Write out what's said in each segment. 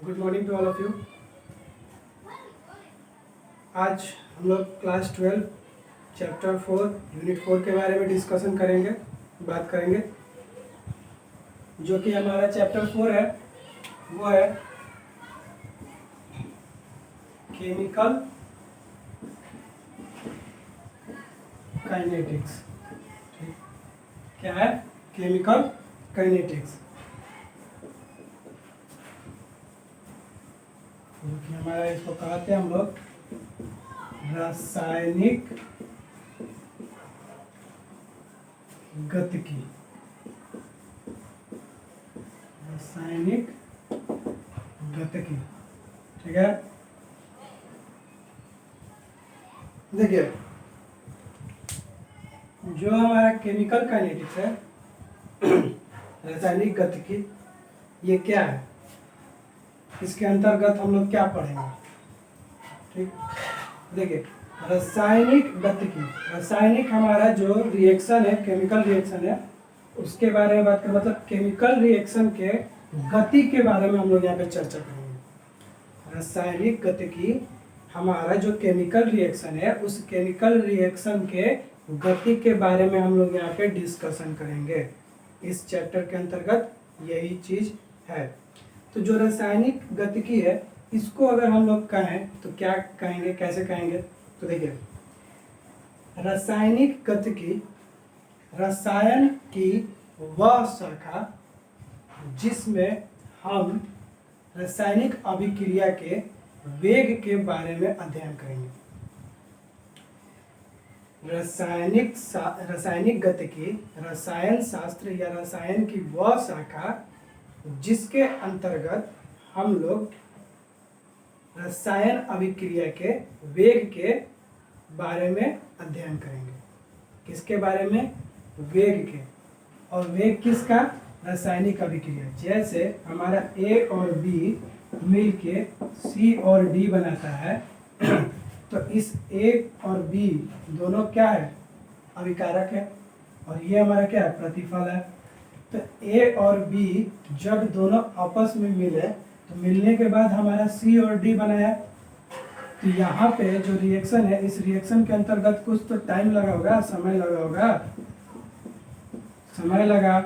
Good morning to all of you. आज हम लोग क्लास 12 चैप्टर 4 यूनिट 4 के बारे में डिस्कशन करेंगे, बात करेंगे। जो कि हमारा चैप्टर 4 है वो है केमिकल काइनेटिक्स। क्या है? Chemical kinetics. जो कि हमारा इसको कहते हैं हम लोग रासायनिक गतिकी। रासायनिक गतिकी, ठीक है। देखिए, जो हमारा केमिकल काइनेटिक्स है रासायनिक गतिकी, ये क्या है? इसके अंतर्गत हम लोग क्या पढ़ेंगे? ठीक, देखिए, रासायनिक गतिकी, रासायनिक हमारा जो रिएक्शन है, केमिकल रिएक्शन है, उसके बारे में बात करें। मतलब केमिकल रिएक्शन के गति के बारे में हम लोग यहाँ पे चर्चा करेंगे। रासायनिक गतिकी हमारा जो केमिकल रिएक्शन है, उस केमिकल रिएक्शन के गति के बारे में हम लोग यहाँ पे डिस्कशन करेंगे। इस चैप्टर के अंतर्गत यही चीज है। तो जो रासायनिक गतिकी है, इसको अगर हम लोग कहें तो क्या कहेंगे, कैसे कहेंगे? तो देखिए, रासायनिक गतिकी रसायन की वह शाखा जिसमें हम रासायनिक अभिक्रिया के वेग के बारे में अध्ययन करेंगे। रासायनिक गतिकी रसायन शास्त्र या रसायन की वह शाखा जिसके अंतर्गत हम लोग रसायन अभिक्रिया के वेग के बारे में अध्ययन करेंगे। किसके बारे में? वेग के। और वेग किसका? रासायनिक अभिक्रिया। जैसे हमारा A और B मिलके C और D बनाता है तो इस A और B दोनों क्या है? अभिकारक है। और ये हमारा क्या है? प्रतिफल है। तो A और B जब दोनों आपस में मिले तो मिलने के बाद हमारा C और D बनाया। तो यहाँ पे जो रिएक्शन है, इस रिएक्शन के अंतर्गत कुछ तो टाइम लगा होगा, समय लगा होगा, समय लगा।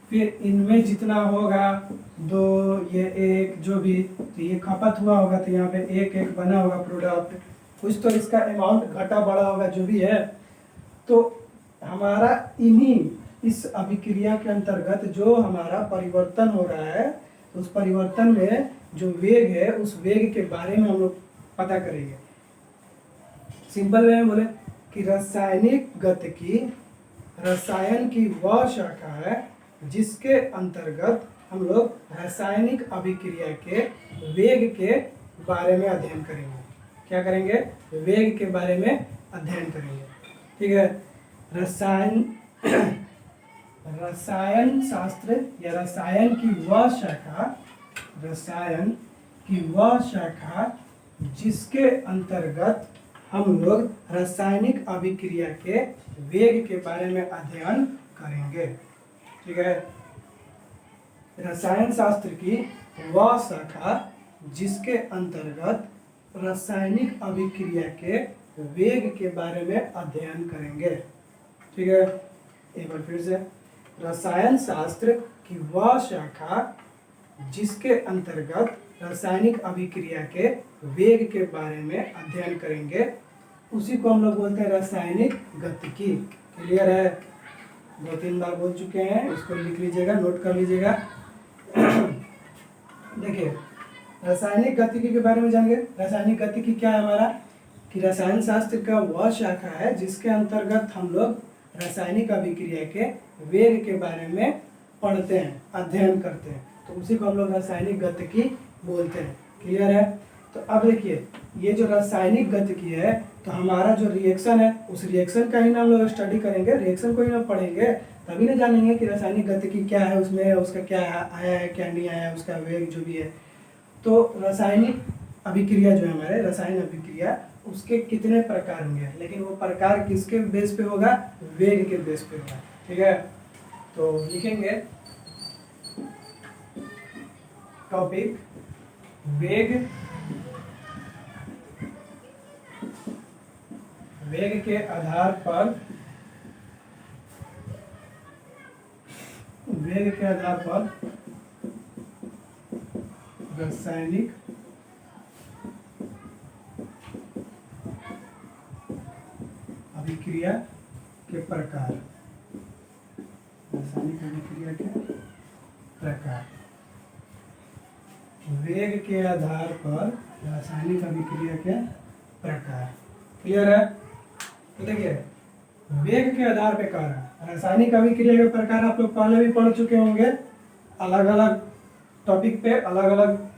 फिर इनमें जितना होगा, 2 ये 1 जो भी, तो ये खपत हुआ होगा, तो यहाँ पे 1 बना होगा प्रोडक्ट। कुछ तो इसका अमाउंट घटा बढ़ा होगा, जो भी है। तो हमारा इस अभिक्रिया के अंतर्गत जो हमारा परिवर्तन हो रहा है, उस परिवर्तन में जो वेग है, उस वेग के बारे में हम लोग पता करेंगे। सिंपल वे में बोले कि रासायनिक गतिकी रसायन की वह शाखा है जिसके अंतर्गत हम लोग रासायनिक अभिक्रिया के वेग के बारे में अध्ययन करेंगे। क्या करेंगे? वेग के बारे में अध्ययन करेंगे, ठीक है। रसायन शास्त्र या रसायन की वह शाखा जिसके अंतर्गत हम लोग रासायनिक अभिक्रिया के वेग के बारे में अध्ययन करेंगे, ठीक है। रसायन शास्त्र की वह शाखा जिसके अंतर्गत रासायनिक अभिक्रिया के वेग के बारे में अध्ययन करेंगे, ठीक है। एक बार फिर से, रसायन शास्त्र की वह शाखा जिसके अंतर्गत रासायनिक अभिक्रिया के वेग के बारे में अध्ययन करेंगे, उसी को हम लोग बोलते हैं रासायनिक गतिकी। क्लियर है? 2-3 बार बोल चुके हैं, इसको लिख लीजिएगा, नोट कर लीजिएगा। देखिए, रासायनिक गतिकी के बारे में जानेंगे। रासायनिक गतिकी क्या है हमारा? कि रसायन शास्त्र का वह शाखा है जिसके अंतर्गत हम लोग रासायनिक अभिक्रिया के वेग के बारे में पढ़ते हैं, अध्ययन करते हैं। तो उसी को हम लोग रासायनिक गतिकी बोलते हैं। क्लियर है? तो अब देखिए, ये जो रासायनिक गतिकी है, तो हमारा जो रिएक्शन है, उस रिएक्शन का ही ना हम लोग स्टडी करेंगे, रिएक्शन को ही ना पढ़ेंगे, तभी ना जानेंगे कि रासायनिक गतिकी क्या है, उसमें उसका क्या आया है, क्या नहीं आया है, उसका वेग जो भी है। तो रासायनिक अभिक्रिया जो है हमारे, रसायन अभिक्रिया, उसके कितने प्रकार होंगे, लेकिन वो प्रकार किसके बेस पे होगा? वेग के बेस पे होगा, ठीक है। तो लिखेंगे टॉपिक वेग वेग के आधार पर रासायनिक अभिक्रिया के प्रकार, रासायनिक अभिक्रिया के प्रकार। वेग के आधार पर रासायनिक अभिक्रिया के प्रकार। क्लियर है? तो देखिए वेग के आधार पे कारण रासायनिक अभिक्रिया के प्रकार आप लोग पहले भी पढ़ चुके होंगे। अलग अलग टॉपिक पे अलग अलग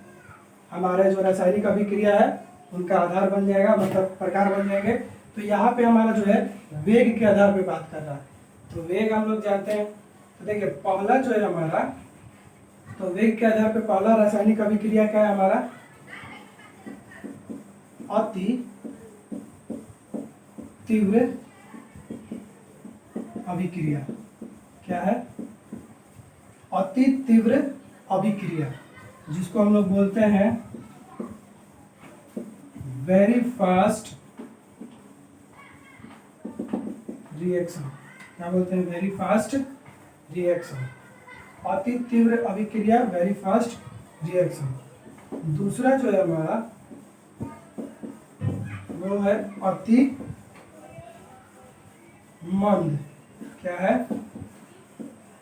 हमारे जो रासायनिक अभिक्रिया है उनका आधार बन जाएगा, मतलब प्रकार बन जाएंगे। तो यहाँ पे हमारा जो है वेग के आधार पे बात कर रहा है। तो वेग हम लोग जानते हैं। तो देखिए पहला जो है हमारा, तो वेग के आधार पे पहला रासायनिक अभिक्रिया क्या है हमारा? अति तीव्र अभिक्रिया। क्या है? अति तीव्र अभिक्रिया, जिसको हम लोग बोलते हैं वेरी फास्ट रिएक्शन। क्या बोलते हैं? Very fast reaction. अति तीव्र अभिक्रिया, वेरी फास्ट रिएक्शन। दूसरा जो है हमारा वो है अति मंद। क्या है?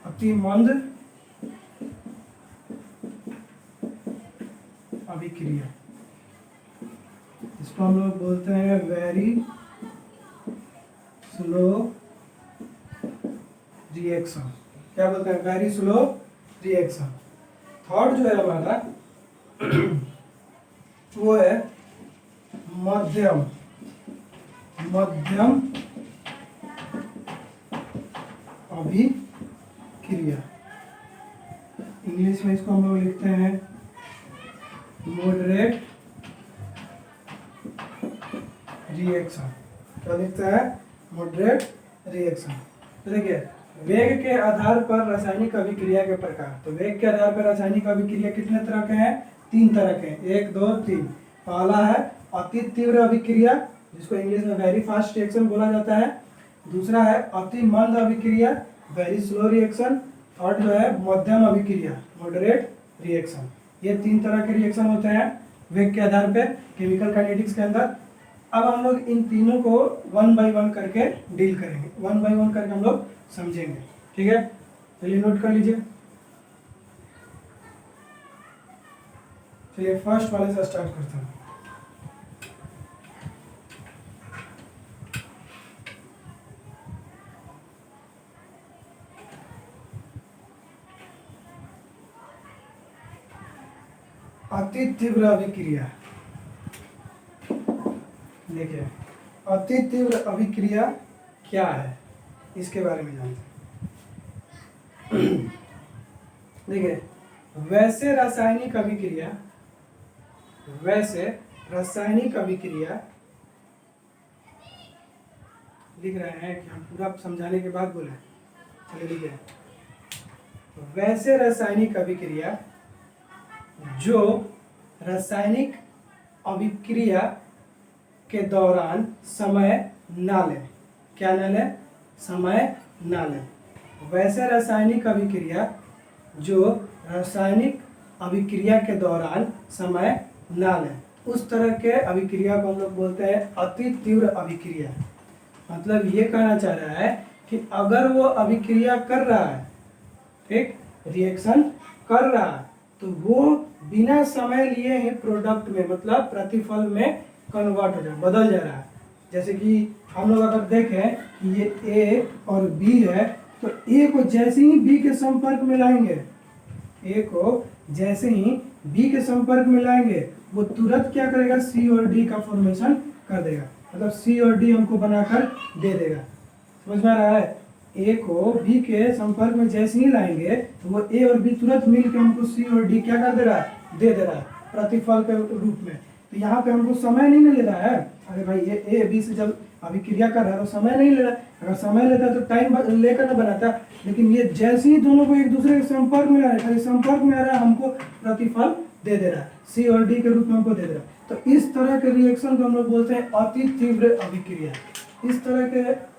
अति मंद अभिक्रिया, इसको हम लोग बोलते हैं वेरी स्लो रिएक्शन। क्या बोलते हैं? Very slow reaction. थर्ड जो है हमारा वो है मध्यम अभिक्रिया। इंग्लिश में इसको हम लोग लिखते हैं मॉडरेट रिएक्शन। क्या लिखता है? Moderate reaction. तो देखिए वेग के आधार पर रासायनिक अभिक्रिया के प्रकार। तो वेग के आधार पर रासायनिक अभिक्रिया कितने तरह के हैं? 3 तरह के हैं। 1 2 3। पहला है अति तीव्र अभिक्रिया, जिसको इंग्लिश में वेरी फास्ट रिएक्शन बोला जाता है। दूसरा है अति मंद अभिक्रिया, वेरी स्लो रिएक्शन। थर्ड जो है मध्यम अभिक्रिया, मॉडरेट रिएक्शन। ये 3 तरह के रिएक्शन होते हैं वेग के आधार पे केमिकल काइनेटिक्स के अंदर। अब हम लोग इन तीनों को 1 बाय 1 करके डील करेंगे, 1 बाय 1 करके हम लोग समझेंगे। ठीक है, चलिए नोट कर लीजिए। चलिए फर्स्ट वाले से स्टार्ट करते हैं। अति तीव्र अभिक्रिया। देखिए अति तीव्र अभिक्रिया क्या है, इसके बारे में जानते हैं। देखिए वैसे रासायनिक अभिक्रिया लिख रहे हैं कि हम पूरा समझाने के बाद बोले। चलिए लिखिए वैसे रासायनिक अभिक्रिया जो रासायनिक अभिक्रिया के दौरान समय ना लें। क्या ना लें? समय ना लें। वैसे रासायनिक अभिक्रिया जो रासायनिक अभिक्रिया के दौरान समय ना लें, उस तरह के अभिक्रिया को हम लोग बोलते हैं अति तीव्र अभिक्रिया। मतलब ये कहना चाह रहा है कि अगर वो अभिक्रिया कर रहा है, ठीक, रिएक्शन कर रहा है, तो वो बिना समय लिए ही प्रोडक्ट में, मतलब प्रतिफल में कन्वर्ट हो जाए, बदल जा रहा है। जैसे कि हम लोग अगर देखें कि ये ए और बी है, तो ए को जैसे ही बी के संपर्क में लाएंगे, ए को जैसे ही बी के संपर्क में लाएंगे, वो तुरंत क्या करेगा? सी और डी का फॉर्मेशन कर देगा। मतलब सी और डी हमको बनाकर दे देगा। समझ में आ रहा है? ए को बी के संपर्क में जैसे ही लाएंगे तो वो ए और बी तुरंत मिलकर हमको सी और डी क्या कर दे रहा है? दे दे रहा है प्रतिफल के रूप में। तो यहाँ पे हमको समय नहीं ले रहा है। अरे भाई ये ए बी से जब अभिक्रिया कर रहा है तो समय नहीं ले रहा है। अगर समय लेता है तो टाइम लेकर ना बनाता, लेकिन ये जैसे ही दोनों को एक दूसरे के संपर्क में आ रहा है, संपर्क में आ रहा है, हमको प्रतिफल दे दे रहा है, सी और डी के रूप में हमको दे दे रहा है। तो इस तरह के रिएक्शन को हम लोग बोलते हैं अति तीव्र अभिक्रिया। इस तरह के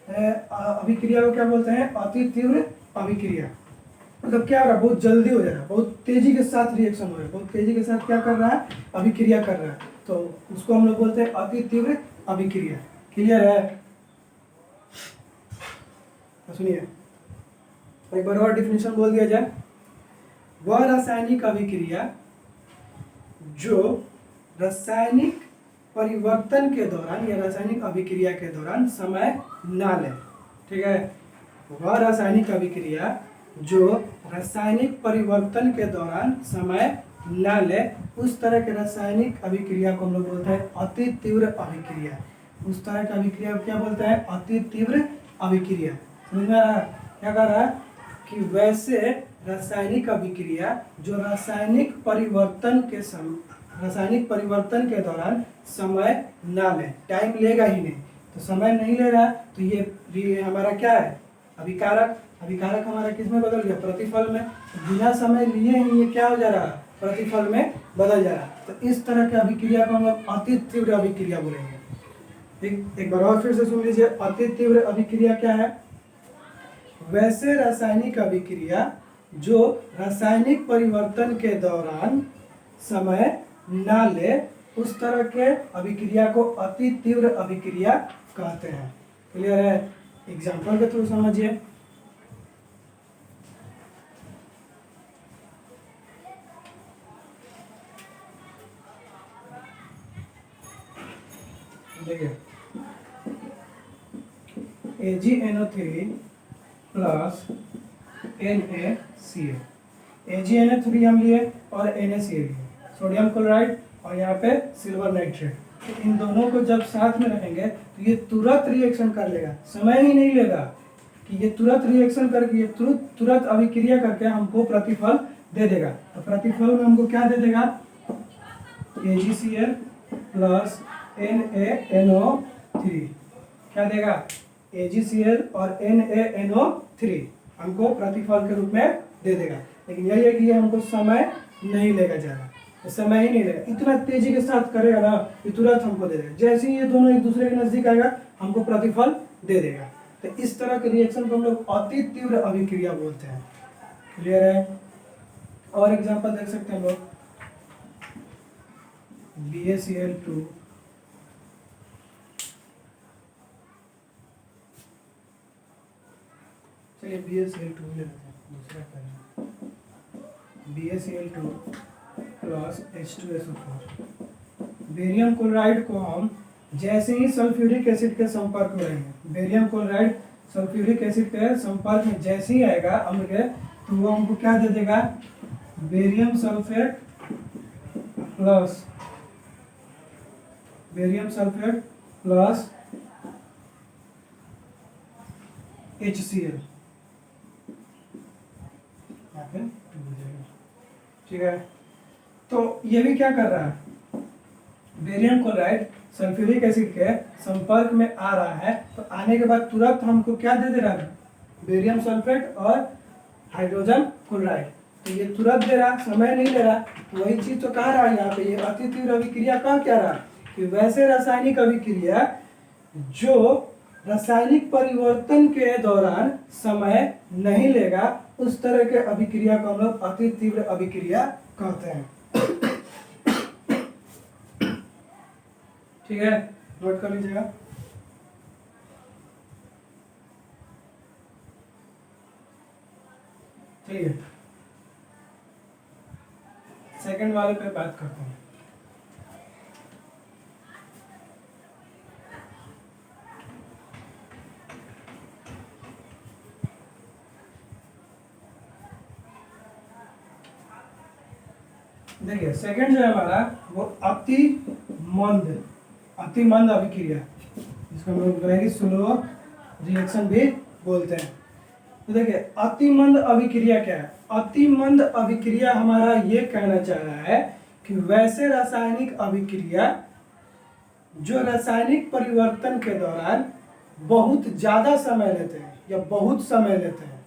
अभिक्रिया को क्या बोलते हैं? अति तीव्र अभिक्रिया। मतलब क्या हो रहा है? बहुत जल्दी हो जा रहा है, बहुत तेजी के साथ रिएक्शन हो रहा है, बहुत तेजी के साथ क्या कर रहा है? अभिक्रिया कर रहा है। तो उसको हम लोग बोलते हैं अति तीव्र अभिक्रिया। क्लियर है? तो सुनिए, एक बार और डिफिनेशन बोल दिया जाए। वह रासायनिक अभिक्रिया जो रासायनिक परिवर्तन के दौरान या रासायनिक अभिक्रिया के दौरान समय ना ले। ठीक है? वह रासायनिक अभिक्रिया जो रासायनिक परिवर्तन के दौरान समय ना ले, उस तरह के रासायनिक अभिक्रिया को हम लोग बोलते हैं अति तीव्र अभिक्रिया। उस तरह की अभिक्रिया को क्या बोलते हैं? अति तीव्र अभिक्रिया। समझ में आ रहा है? क्या कह रहा है कि वैसे रासायनिक अभिक्रिया जो रासायनिक परिवर्तन के दौरान समय ना ले, टाइम लेगा ही नहीं। तो समय नहीं ले रहा, तो ये हमारा क्या है? अभिकारक। अभिकारक हमारा किस में बदल गया? प्रतिफल में। तो बिना समय लिए ही ये क्या हो जा रहा है? प्रतिफल में बदल जा रहा है। तो इस तरह के अभिक्रिया को हम लोग अति तीव्र अभिक्रिया बोलेंगे। एक बार और फिर से सुन लीजिए, अति तीव्र अभिक्रिया क्या है? वैसे रासायनिक अभिक्रिया जो रासायनिक परिवर्तन के दौरान समय ना ले, उस तरह के अभिक्रिया को अति तीव्र अभिक्रिया कहते हैं। क्लियर है? एग्जाम्पल के थ्रू समझिए। देखिए, AgNO3 प्लस NaCl। AgNO3 हम लिए और NaCl लिए, सोडियम क्लोराइड और यहाँ पे सिल्वर नाइट्रेट। तो इन दोनों को जब साथ में रखेंगे तो ये तुरंत रिएक्शन कर लेगा, समय ही नहीं लेगा कि ये तुरंत रिएक्शन करके ये तुरंत अभिक्रिया करके हमको प्रतिफल दे देगा। तो प्रतिफल में हमको क्या दे देगा? AgCl प्लस NaNO3 क्या देगा? AgCl और NaNO3 हमको प्रतिफल के रूप में दे देगा। लेकिन यही है कि ये हमको समय नहीं लेगा ज़्यादा, तो समय ही नहीं लेगा, इतना तेजी के साथ करेगा ना कि तुरंत हमको दे देगा। जैसे ही ये दोनों एक दूसरे के नजदीक आएगा हमको प्रतिफल दे देगा। तो इस तरह के रिएक्शन को हम लोग अति तीव्र अभिक्रिया बोलते हैं। क्लियर है? और एग्जांपल देख सकते हैं हम लोग, BaCl2 चलिए BaCl2 ले लेते हैं, दूसरा करें। BaCl2 plus H2SO4। Barium chloride को हम जैसे ही सल्फ्यूरिक एसिड के संपर्क में रहेंगे, बेरियम क्लोराइड सल्फ्यूरिक एसिड के संपर्क में जैसे ही आएगा अम्ल के, तो वो हमको क्या दे देगा? Barium sulphate plus HCl। ठीक है? तो ये भी क्या कर रहा है? बेरियम क्लोराइड सल्फ्यूरिक एसिड के संपर्क में आ रहा है, तो आने के बाद तुरंत हमको क्या दे दे रहा है? बेरियम सल्फेट और हाइड्रोजन क्लोराइड। तो ये तुरंत दे रहा, समय नहीं ले रहा। तो वही चीज तो कह रहा है यहाँ पे, ये अति तीव्र अभिक्रिया कह क्या रहा कि वैसे रासायनिक अभिक्रिया जो रासायनिक परिवर्तन के दौरान समय नहीं लेगा, उस तरह के अभिक्रिया को हम लोग अति तीव्र अभिक्रिया कहते हैं। ठीक है? नोट कर लीजिएगा। चलिए सेकंड वाले पे बात करते हैं। देखिए, सेकंड जो है हमारा वो अति मंद अभिक्रिया, जिसको हम लोग वेरी स्लो रिएक्शन भी बोलते हैं। तो देखिए, अति मंद अभिक्रिया क्या है? अति मंद अभिक्रिया हमारा ये कहना चाह रहा है कि वैसे रासायनिक अभिक्रिया जो रासायनिक परिवर्तन के दौरान बहुत ज़्यादा समय लेते हैं या बहुत समय लेते हैं,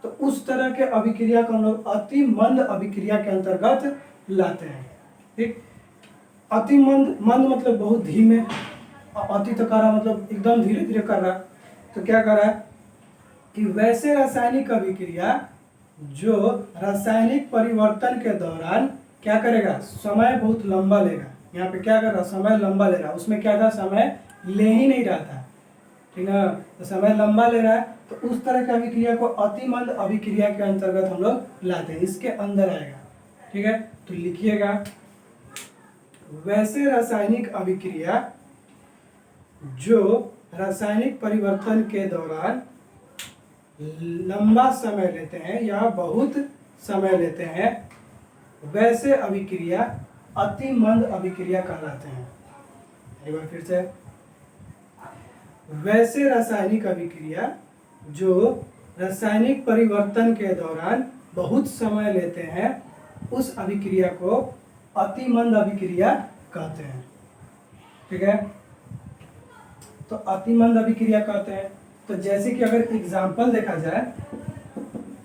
तो उस तरह के अभिक्रिया को हम लोग अति मंद अभिक्रिया के अंतर्गत लाते हैं। ठीक, अति मंद, मंद मतलब बहुत धीमे, अति तो कर रहा मतलब एकदम धीरे धीरे कर रहा। तो क्या कर रहा है कि वैसे रासायनिक अभिक्रिया जो रासायनिक परिवर्तन के दौरान क्या करेगा, समय बहुत लंबा लेगा। यहाँ पे क्या कर रहा, समय लंबा ले रहा, उसमें क्या था, समय ले ही नहीं रहा था। ठीक है, तो समय लंबा ले रहा है, तो उस तरह की अभिक्रिया को अतिमंद अभिक्रिया के अंतर्गत हम लोग लाते हैं, इसके अंदर आएगा। ठीक है, तो लिखिएगा, वैसे रासायनिक अभिक्रिया जो रासायनिक परिवर्तन के दौरान लंबा समय लेते हैं या बहुत समय लेते हैं, वैसे अभिक्रिया अतिमंद अभिक्रिया कहलाते हैं। एक बार फिर से, वैसे रासायनिक अभिक्रिया जो रासायनिक परिवर्तन के दौरान बहुत समय लेते हैं, उस अभिक्रिया को अतिमंद अभिक्रिया कहते हैं। ठीक है, तो अतिमंद अभिक्रिया कहते हैं। तो जैसे कि अगर एग्जाम्पल देखा जाए,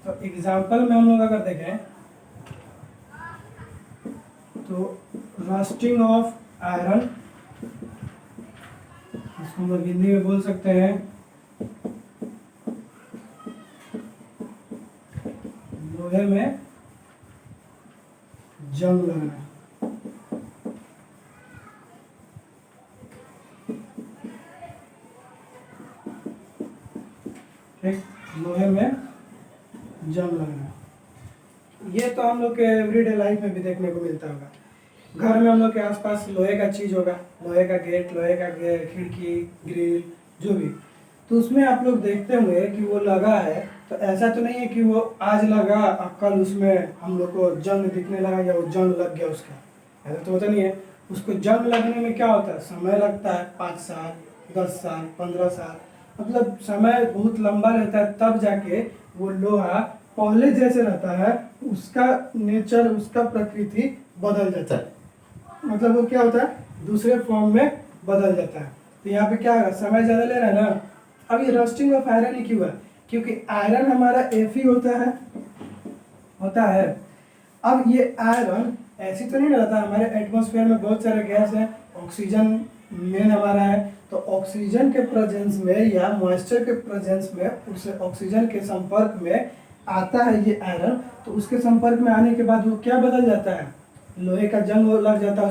तो एग्जाम्पल में हम लोग अगर देखें तो रस्टिंग ऑफ आयरन, इसको हम लोग हिंदी में बोल सकते हैं लोहे में जंग लगना। ठीक, लोहे में जंग लगना, ये तो हम लोग के एवरीडे लाइफ में भी देखने को मिलता होगा। घर में हम लोग के आसपास लोहे का चीज होगा, लोहे का गेट, लोहे का खिड़की, ग्रिल, जो भी, तो उसमें आप लोग देखते होंगे कि वो लगा है, तो ऐसा तो नहीं है कि वो आज लगा और कल उसमें हम लोग को जंग दिखने लगा या वो जंग लग गया उसका, ऐसा तो होता नहीं है। उसको जंग लगने में क्या होता है, समय लगता है, 5 साल, 10 साल, 15 साल, मतलब समय बहुत लंबा रहता है, तब जाके वो लोहा पहले जैसे रहता है, उसका नेचर, उसका प्रकृति बदल जाता है, मतलब वो क्या होता है, दूसरे फॉर्म में बदल जाता है। तो यहाँ पे क्या है, समय ज़्यादा ले रहा है ना। अब ये रस्टिंग ऑफ आयरन ही क्यों है, क्योंकि आयरन हमारा Fe होता है। अब ये आयरन ऐसी तो नहीं रहता, हमारे एटमॉस्फेयर में बहुत सारे गैस हैं, ऑक्सीजन मेन हमारा है, तो ऑक्सीजन के प्रेजेंस में या मॉइस्चर के प्रेजेंस में उस ऑक्सीजन के संपर्क में आता है ये आयरन, तो उसके संपर्क में आने के बाद वो क्या बदल जाता है, लोहे का जंग लग जाता है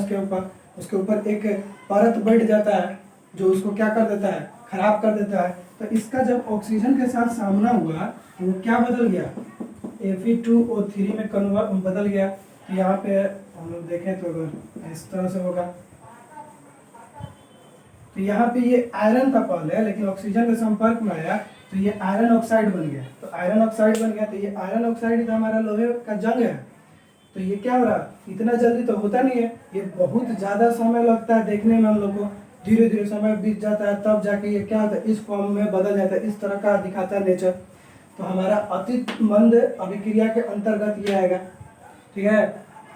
उसके ऊपर एक परत बैठ जाता है जो उसको क्या कर देता है, खराब कर देता है। तो इसका जब ऑक्सीजन के साथ सामना हुआ तो वो क्या बदल गया, Fe2O3 में कन्वर्ट बदल गया। तो यहाँ पे हम लोग देखें तो अगर इस तरह से होगा, तो यहाँ पे ये आयरन था पहले, लेकिन ऑक्सीजन के संपर्क में आया तो ये आयरन ऑक्साइड बन गया। तो आयरन ऑक्साइड बन गया, तो ये आयरन ऑक्साइड का हमारा लोहे का जंग है। तो ये क्या हो रहा, इतना जल्दी तो होता नहीं है, ये बहुत ज़्यादा समय लगता है देखने में, हम लोग को धीरे धीरे समय बीत जाता है, तब जाके ये क्या होता है, इस फॉर्म में बदल जाता है, इस तरह का दिखाता है नेचर। तो हमारा अति मंद अभिक्रिया के अंतर्गत ये आएगा। ठीक है,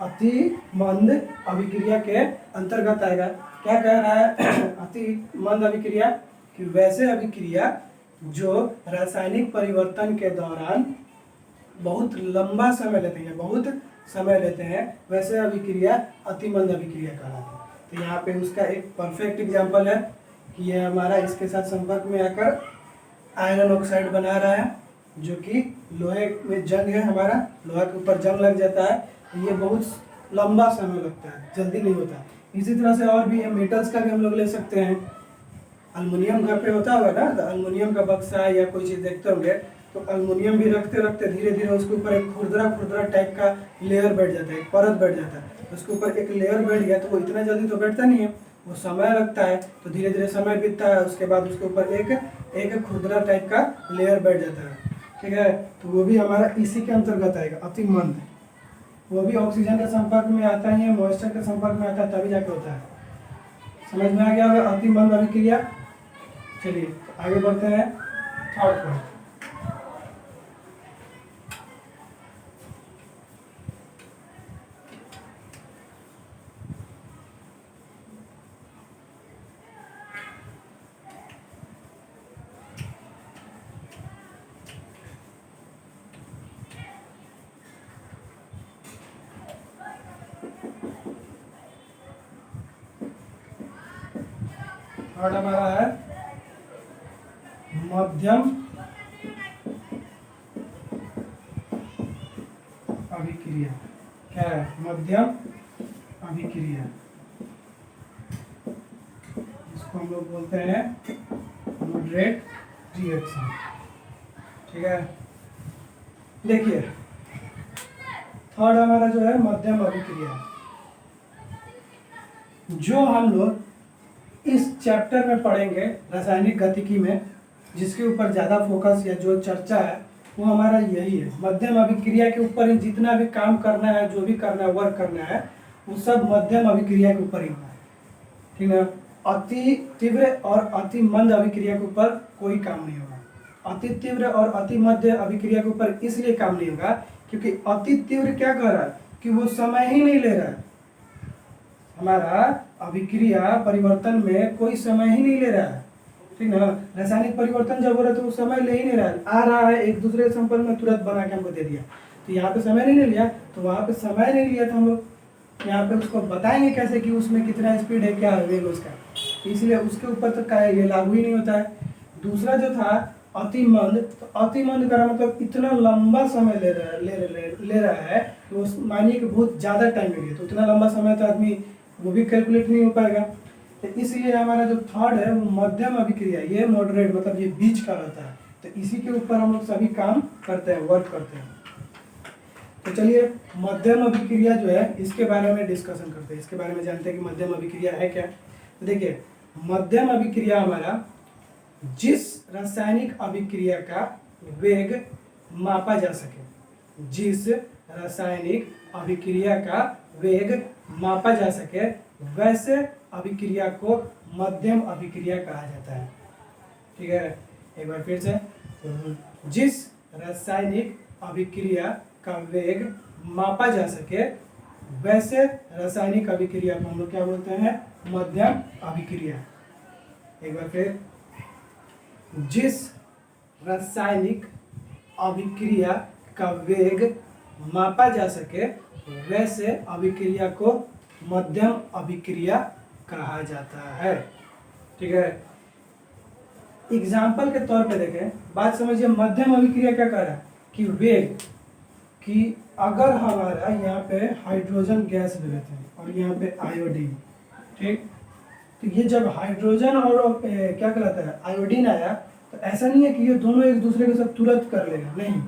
अति मंद अभिक्रिया के अंतर्गत आएगा। क्या कह रहा है अति मंद अभिक्रिया, कि वैसे अभिक्रिया जो रासायनिक परिवर्तन के दौरान बहुत लंबा समय लेते हैं, बहुत समय लेते हैं, वैसे अभिक्रिया अतिमंद अभिक्रिया कहलाती है। तो यहाँ पे उसका एक परफेक्ट एग्जांपल है कि ये हमारा इसके साथ संपर्क में आकर आयरन ऑक्साइड बना रहा है, जो कि लोहे में जंग है, हमारा लोहा के ऊपर जंग लग जाता है, तो ये बहुत लंबा समय लगता है, जल्दी नहीं होता। इसी तरह से और भी मेटल्स का भी हम लोग ले सकते हैं। अल्मुनियम घर पे होता होगा ना, तो अल्मुनियम का बक्सा या कोई चीज़ देखते होंगे, तो अल्मुनियम भी रखते रखते धीरे धीरे उसके ऊपर एक खुरदरा टाइप का लेयर बैठ जाता है, एक परत बैठ जाता है। उसके ऊपर एक लेयर बैठ गया तो वो इतना जल्दी तो बैठता नहीं है, वो समय लगता है, तो धीरे धीरे समय बीतता है, उसके बाद उसके ऊपर एक खुरदरा टाइप का लेयर बैठ जाता है। ठीक है, तो वो भी हमारा इसी के अंतर्गत आएगा, अतिमंद। वो भी ऑक्सीजन के संपर्क में आता ही है, मॉइस्चर के संपर्क में आता है, तभी जाके होता है। समझ में आ गया होगा अतिमंद अभिक्रिया। चलिए आगे बढ़ते हैं थर्ड पॉइंट। थर्ड हमारा है मध्यम अभिक्रिया। क्या है? मध्यम अभिक्रिया, इसको हम लोग बोलते हैं मॉडरेट रिएक्शन। ठीक है, देखिए थर्ड हमारा जो है मध्यम अभिक्रिया, जो हम लोग इस चैप्टर में पढ़ेंगे रासायनिक गतिकी में, जिसके ऊपर ज़्यादा फोकस या जो चर्चा है वो हमारा यही है। मध्यम अभिक्रिया के ऊपर ही जितना भी काम करना है, जो भी करना है, वर्क करना है, वो सब मध्यम अभिक्रिया के ऊपर ही होगा। ठीक है, अति तीव्र और अति मंद अभिक्रिया के ऊपर कोई काम नहीं होगा। अति तीव्र और अति मध्य अभिक्रिया के ऊपर इसलिए काम नहीं होगा क्योंकि अति तीव्र क्या कर रहा है कि वो समय ही नहीं ले रहा है। हमारा अभिक्रिया परिवर्तन में कोई समय ही नहीं ले रहा है। ठीक ना, रासायनिक परिवर्तन जब हो रहा है तो वो समय ले ही नहीं रहा है, आ रहा है एक दूसरे संपर्क में तुरंत बना के हमको दे दिया। तो यहाँ पे समय नहीं लिया, तो वहाँ पे समय नहीं लिया, तो हम लोग यहाँ पे उसको बताएंगे कैसे कि उसमें कितना स्पीड है, क्या है वेग उसका, इसलिए उसके ऊपर तो क्या ये लागू ही नहीं होता है। दूसरा जो था अति मंद, तो अति मंद का मतलब इतना लंबा समय ले रहा है कि वो मानिए कि बहुत ज़्यादा टाइम ले लिया, तो उतना लंबा समय तो आदमी वो भी कैलकुलेट नहीं हो पाएगा। तो इसलिए हमारा जो थर्ड है वो मध्यम अभिक्रिया, ये मॉडरेट मतलब ये बीच का रहता है, तो इसी के ऊपर हम लोग सभी काम करते हैं, वर्क करते हैं। तो चलिए मध्यम अभिक्रिया जो है इसके बारे में डिस्कशन करते हैं, इसके बारे में जानते हैं कि मध्यम अभिक्रिया है क्या। तो देखिए मध्यम अभिक्रिया हमारा जिस रासायनिक अभिक्रिया का वेग मापा जा सके, जिस रासायनिक अभिक्रिया का वेग मापा जा सके, वैसे अभिक्रिया को मध्यम अभिक्रिया कहा जाता है। ठीक है, एक बार फिर से, जिस रासायनिक अभिक्रिया का वेग मापा जा सके, वैसे रासायनिक अभिक्रिया को हम लोग क्या बोलते हैं? मध्यम अभिक्रिया। एक बार फिर, जिस रासायनिक अभिक्रिया का वेग मापा जा सके, वैसे अभिक्रिया को मध्यम अभिक्रिया कहा जाता है। ठीक है, एग्जाम्पल के तौर पे देखें, बात समझिए। मध्यम अभिक्रिया क्या कर रहा है कि वेग कि अगर हमारा यहाँ पे हाइड्रोजन गैस ले लेते हैं और यहाँ पे आयोडीन, ठीक, तो ये जब हाइड्रोजन और क्या कहलाता है आयोडीन आया, तो ऐसा नहीं है कि ये दोनों एक दूसरे के साथ तुरंत कर लेगा, नहीं,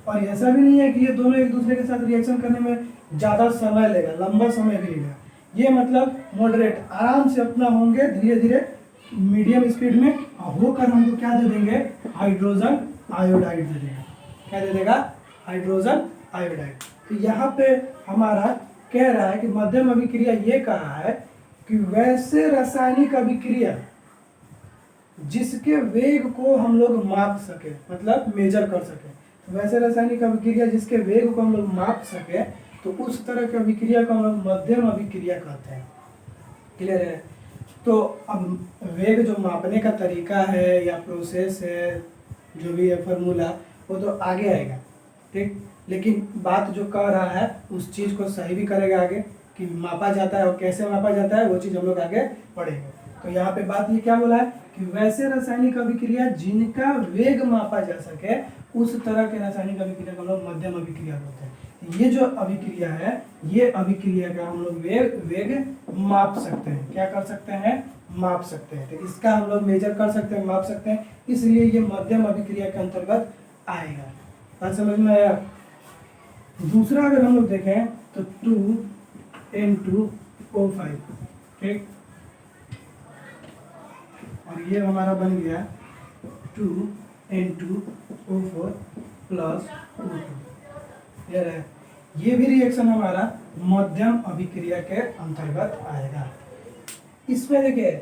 और ऐसा भी नहीं है कि ये दोनों एक दूसरे के साथ रिएक्शन करने में ज़्यादा समय लेगा, लंबा समय भी लेगा। ये मतलब मॉडरेट आराम से अपना होंगे, धीरे धीरे मीडियम स्पीड में होकर हमको क्या दे देंगे? हाइड्रोजन आयोडाइड दे देगा। क्या दे देगा? Hydrogen iodide. तो यहाँ पे हमारा कह रहा है कि मध्यम अभिक्रिया ये कहा है कि वैसे रासायनिक अभिक्रिया जिसके वेग को हम लोग माप सके, मतलब मेजर कर सके, तो वैसे रासायनिक अभिक्रिया जिसके वेग को हम लोग माप सके, तो उस तरह की अभिक्रिया को हम लोग मध्यम अभिक्रिया कहते हैं। क्लियर है? तो अब वेग जो मापने का तरीका है या प्रोसेस है, जो भी है फॉर्मूला, वो तो आगे आएगा, ठीक, लेकिन बात जो कह रहा है उस चीज़ को सही भी करेगा आगे कि मापा जाता है और कैसे मापा जाता है, वो चीज़ हम लोग आगे पढ़ेंगे। तो यहाँ पे बात ये क्या बोला है कि वैसे रासायनिक अभिक्रिया जिनका वेग मापा जा सके, उस तरह के रासायनिक अभिक्रिया को हम लोग मध्यम अभिक्रिया बोलते हैं। ये जो अभिक्रिया है, ये अभिक्रिया का हम लोग वेग माप सकते हैं। क्या कर सकते हैं? माप सकते हैं। तो इसका हम लोग मेजर कर सकते हैं, माप सकते हैं, इसलिए ये मध्यम अभिक्रिया के अंतर्गत आएगा। बात समझ में आया? दूसरा अगर हम लोग देखें तो 2N2O5, ठीक, और ये हमारा बन गया 2N2O4 प्लस O2। ये भी रिएक्शन हमारा मध्यम अभिक्रिया के अंतर्गत आएगा। इसमें देखिए,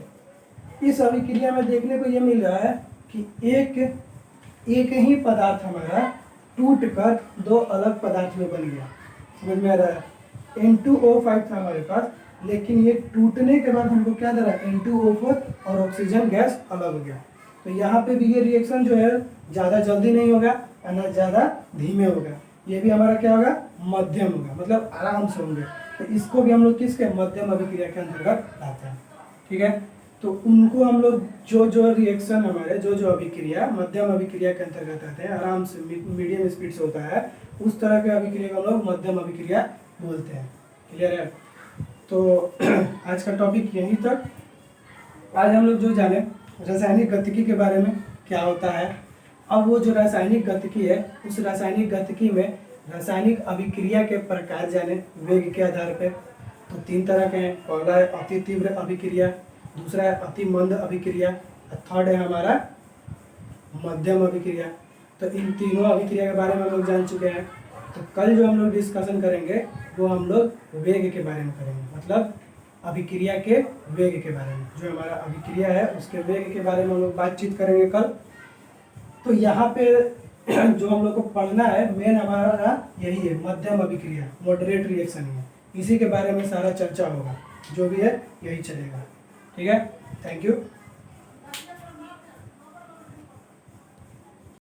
इस अभिक्रिया में देखने को ये मिल रहा है कि एक ही पदार्थ हमारा टूटकर दो अलग पदार्थ में बन गया। समझ में आ रहा है? N2O5 था हमारे पास, लेकिन ये टूटने के बाद हमको क्या दे रहा है? N2O4 और ऑक्सीजन गैस अलग हो गया। तो यहाँ पे भी ये रिएक्शन जो है ज़्यादा जल्दी नहीं होगा और ना ज़्यादा धीमे होगा, ये भी हमारा क्या होगा? मध्यम होगा, मतलब आराम से होंगे। तो इसको भी हम लोग किसके? मध्यम अभिक्रिया के अंतर्गत लाते हैं। ठीक है, तो उनको हम लोग जो जो रिएक्शन हमारे जो जो अभिक्रिया मध्यम अभिक्रिया के अंतर्गत आते हैं, आराम से मीडियम स्पीड से होता है, उस तरह के अभिक्रिया को हम लोग मध्यम अभिक्रिया बोलते हैं। क्लियर है? तो आज का टॉपिक यहीं तक। आज हम लोग जो जाने रासायनिक गतिकी के बारे में, क्या होता है। अब वो जो रासायनिक गतिकी है, उस रासायनिक गतिकी में रासायनिक अभिक्रिया के प्रकार जाने वेग के आधार पे। तो 3 तरह के हैं। पहला है अति तीव्र अभिक्रिया, दूसरा है अति मंद अभिक्रिया, और थर्ड है हमारा मध्यम अभिक्रिया। तो इन तीनों अभिक्रिया के बारे में हम लोग जान चुके हैं। तो कल जो हम लोग डिस्कशन करेंगे वो हम लोग वेग के बारे में करेंगे, मतलब अभिक्रिया के वेग के बारे में। जो हमारा अभिक्रिया है उसके वेग के बारे में हम लोग बातचीत करेंगे कल। तो यहाँ पे जो हम लोग को पढ़ना है मेन हमारा यही है, मध्यम अभिक्रिया, मॉडरेट रिएक्शन है। इसी के बारे में सारा चर्चा होगा, जो भी है यही चलेगा। ठीक है, थैंक यू।